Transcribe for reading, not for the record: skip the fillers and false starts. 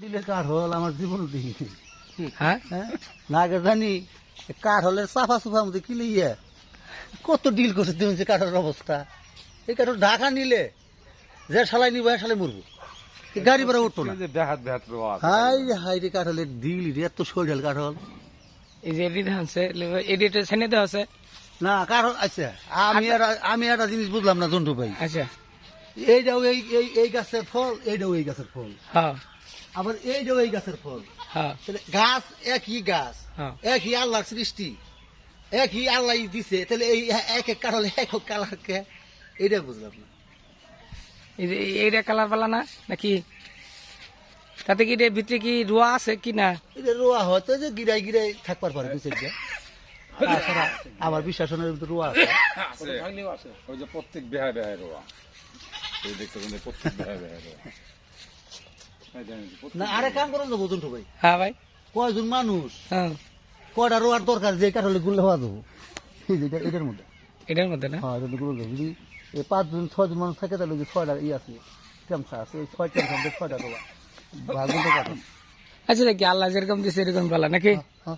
দিলে কাঠ হল আমার জীবন দিই হ্যাঁ না আগে জানি কাঠ হলে সাফা সুফা মধ্যে কি লিয়ে কত ডিল করছে তুমি যে কাঠের অবস্থা এই কাঠ ঢাকা নিলে যে শালাই নিবো শালাই মরবো এই গাড়ি ভাড়া উঠতো না হাই হাই রে কাঠ হলে ডিল রে এত শরীর কাঠ হল এই যে এডিট আছে এডিট ছেনে দেওয়া আছে না কাঠ আচ্ছা আমি একটা জিনিস বুঝলাম না জন্টু ভাই আচ্ছা এইটাও এই গাছের ফল এইটাও এই গাছের ফল হ্যাঁ আবার এইটাও এই গাছের ফল হ্যাঁ তাহলে গাছ একই গাছ হ্যাঁ একই আল্লাহর সৃষ্টি একই আল্লাহ দিছে তাহলে এই এক এক কারণে এক কালার কে এটা বুঝলাম না এই যে এইটা কালার পালা না নাকি তাতে কি এটার ভিতরে কি রোয়া আছে কি না এটা রোয়া হয়তো যে গিরাই গিরাই থাকবার পারে দুই চারটা তাছাড়া আমার বিশ্বাসনের ভিতরে রোয়া আছে ওই যে প্রত্যেক বেহায় বেহায় রোয়া এই দেখতে কিন্তু প্রত্যেক বেহায় বেহায় রোয়া না আরে কাম করেন যাবো জন্টু ভাই হ্যাঁ ভাই কয়জন মানুষ হ্যাঁ কয়টা রোয়ার দরকার যে কাঠলে গুলো হওয়া যাবো এই যে এটার মধ্যে এটার মধ্যে না হ্যাঁ এটা গুলো যাবো যদি এই 5 জন 6 জন মানুষ থাকে তাহলে যে 6টা আছে চামচা আছে এই 6টা 6টা রোয়া ভাগ করতে পারেন আচ্ছা কি আল্লাহ যেরকম দিছে এরকম পালা নাকি হ্যাঁ